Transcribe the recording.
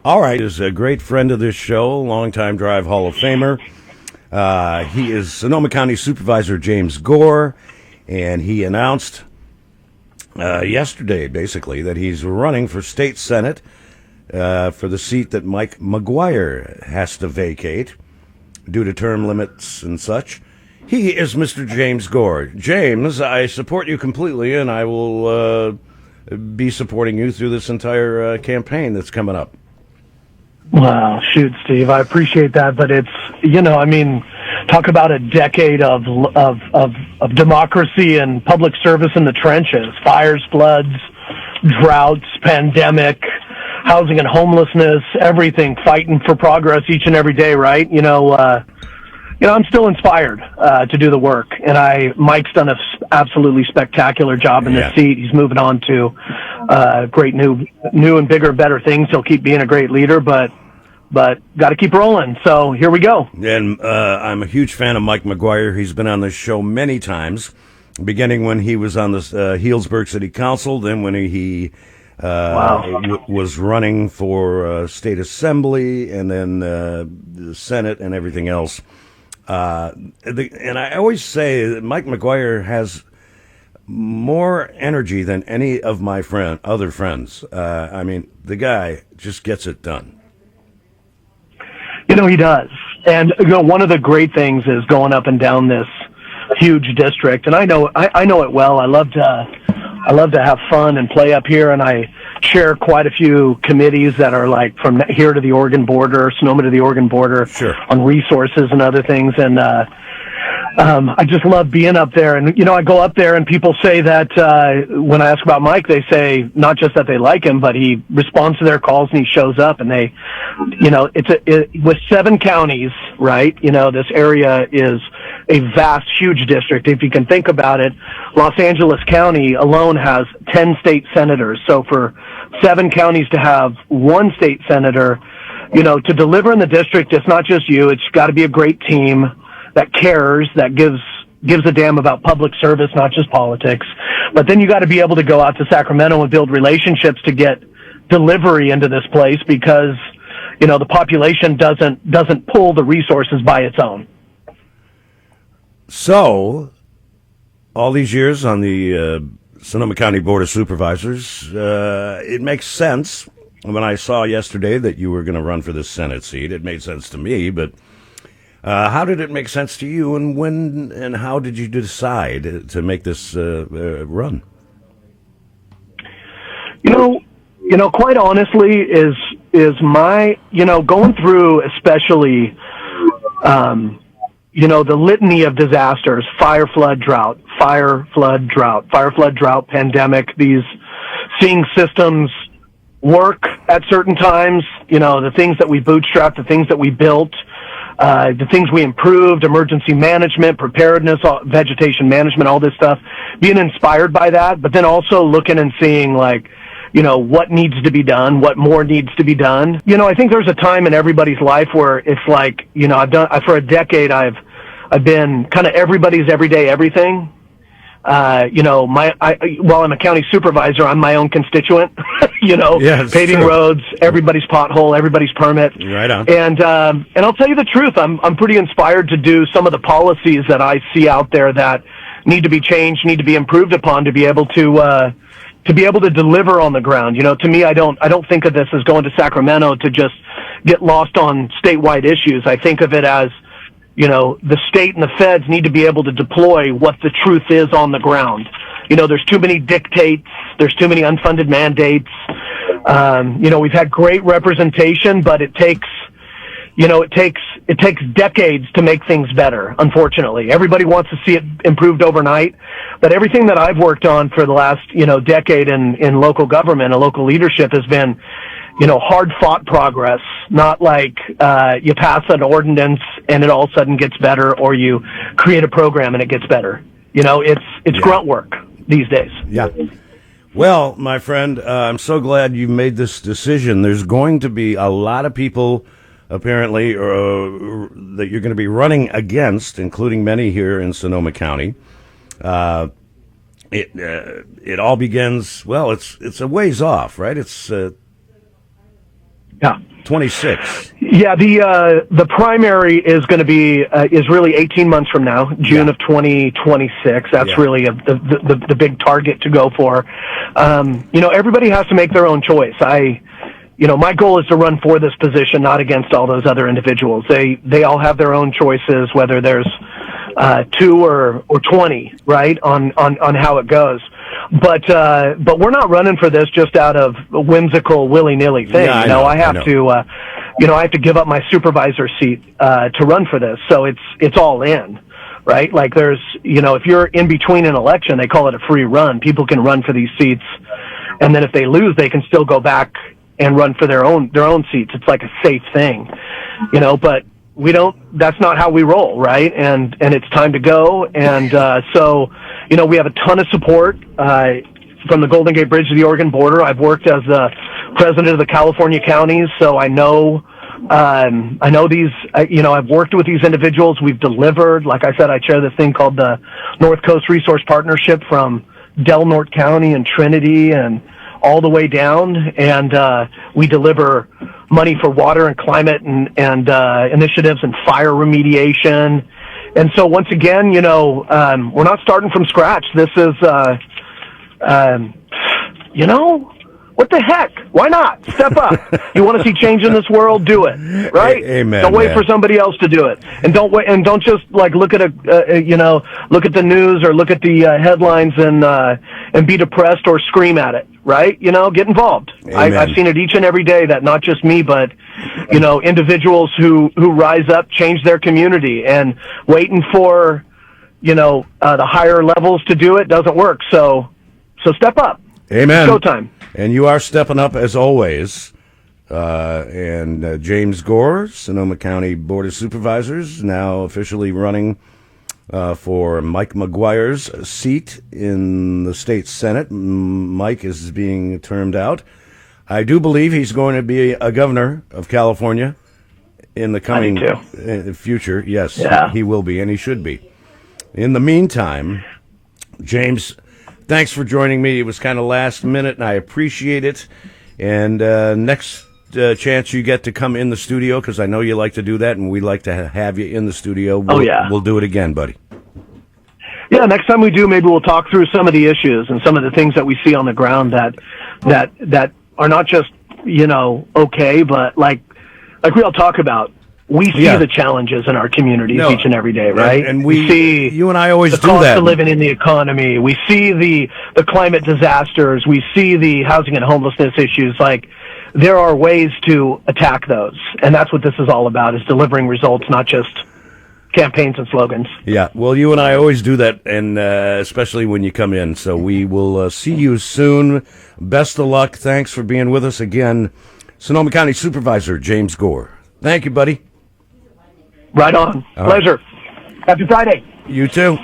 All right, is a great friend of this show, longtime Drive Hall of Famer. He is Sonoma County Supervisor James Gore, and he announced yesterday, basically, that he's running for state senate for the seat that Mike McGuire has to vacate due to term limits and such. He is Mr. James Gore. James, I support you completely, and I will be supporting you through this entire campaign that's coming up. Wow, shoot, Steve, I appreciate that, but it's, talk about a decade of democracy and public service in the trenches. Fires, floods, droughts, pandemic, housing and homelessness, everything, fighting for progress each and every day, right? I'm still inspired to do the work, and Mike's done an absolutely spectacular job in this seat. He's moving on to great new and bigger, better things. He'll keep being a great leader, but got to keep rolling. So here we go. And I'm a huge fan of Mike McGuire. He's been on this show many times, beginning when he was on the Healdsburg City Council, then when he was running for state assembly, and then the Senate and everything else. And I always say that Mike McGuire has more energy than any of my other friends. The guy just gets it done. He does. And one of the great things is going up and down this huge district, and I know it well. I love to have fun and play up here, and I chair quite a few committees that are like from here to the Oregon border, Sonoma to the Oregon border, sure, on resources and other things. And I just love being up there. And, I go up there and people say that when I ask about Mike, they say not just that they like him, but he responds to their calls and he shows up. And they, with 7 counties, right, this area is a vast, huge district. If you can think about it, Los Angeles County alone has 10 state senators. So for 7 counties to have 1 state senator, to deliver in the district, it's not just you. It's got to be a great team that cares, that gives a damn about public service, not just politics. But then you got to be able to go out to Sacramento and build relationships to get delivery into this place, because the population doesn't pull the resources by its own. So, all these years on the Sonoma County Board of Supervisors, it makes sense. When I saw yesterday that you were going to run for this Senate seat, it made sense to me, but how did it make sense to you, and when and how did you decide to make this run? Quite honestly, is my, going through especially, the litany of disasters, fire, flood, drought, pandemic, seeing systems work at certain times, the things that we bootstrapped, the things that we built, the things we improved, emergency management, preparedness, vegetation management, all this stuff, being inspired by that, but then also looking and seeing what needs to be done, what more needs to be done. I think there's a time in everybody's life where it's like, for a decade, I've been kind of everybody's everyday everything. While I'm a county supervisor, I'm my own constituent, paving true. Roads, everybody's pothole, everybody's permit. Right on. And I'll tell you the truth, I'm pretty inspired to do some of the policies that I see out there that need to be changed, need to be improved upon to be able to deliver on the ground. To me, I don't think of this as going to Sacramento to just get lost on statewide issues. I think of it as, the state and the feds need to be able to deploy what the truth is on the ground. There's too many dictates. There's too many unfunded mandates. We've had great representation, but it takes decades to make things better, unfortunately. Everybody wants to see it improved overnight, but everything that I've worked on for the last, decade in local government and local leadership has been, hard-fought progress, not like you pass an ordinance and it all of a sudden gets better, or you create a program and it gets better. It's grunt work these days. Yeah. Well, my friend, I'm so glad you made this decision. There's going to be a lot of people, apparently, that you're going to be running against, including many here in Sonoma County. It all begins, well, it's a ways off, right? It's yeah. 26. Yeah, the primary is going to be is really 18 months from now, June of 2026. That's really the big target to go for. Everybody has to make their own choice. My goal is to run for this position, not against all those other individuals. They all have their own choices, whether there's 2 or 20, right, on how it goes. But we're not running for this just out of a whimsical willy-nilly thing. Yeah, I have to give up my supervisor seat to run for this. So it's all in, right? Like there's, if you're in between an election, they call it a free run. People can run for these seats, and then if they lose, they can still go back and run for their own seats. It's like a safe thing, but we don't, that's not how we roll, right? And it's time to go. And so we have a ton of support from the Golden Gate Bridge to the Oregon border. I've worked as the president of the California counties, so I know these, I've worked with these individuals. We've delivered. Like I said, I chair this thing called the North Coast Resource Partnership from Del Norte County and Trinity and all the way down, and we deliver money for water and climate and initiatives and fire remediation. And so once again, we're not starting from scratch. This is, what the heck? Why not? Step up. You want to see change in this world? Do it. Right? Amen. Don't wait for somebody else to do it. And don't wait. And don't just look at look at the news or look at the headlines and be depressed or scream at it. Right? Get involved. I've seen it each and every day that not just me, but individuals who rise up, change their community, and waiting for the higher levels to do it doesn't work. So step up. Amen. It's go time. And you are stepping up as always. And James Gore, Sonoma County Board of Supervisors, now officially running for Mike McGuire's seat in the state Senate. Mike is being termed out. I do believe he's going to be a governor of California in the coming future. Yes, he will be, and he should be. In the meantime, James, thanks for joining me. It was kind of last minute, and I appreciate it. And next chance you get to come in the studio, because I know you like to do that, and we like to have you in the studio. We'll do it again, buddy. Yeah, next time we do, maybe we'll talk through some of the issues and some of the things that we see on the ground that are not just okay, but like we all talk about. We see the challenges in our communities each and every day, right? And we see you and I always the do cost that. of living in the economy. We see the climate disasters. We see the housing and homelessness issues. Like, there are ways to attack those, and that's what this is all about: is delivering results, not just campaigns and slogans. Yeah, well, you and I always do that, and especially when you come in. So we will see you soon. Best of luck. Thanks for being with us again, Sonoma County Supervisor James Gore. Thank you, buddy. Right on. Pleasure. Happy Friday. You too.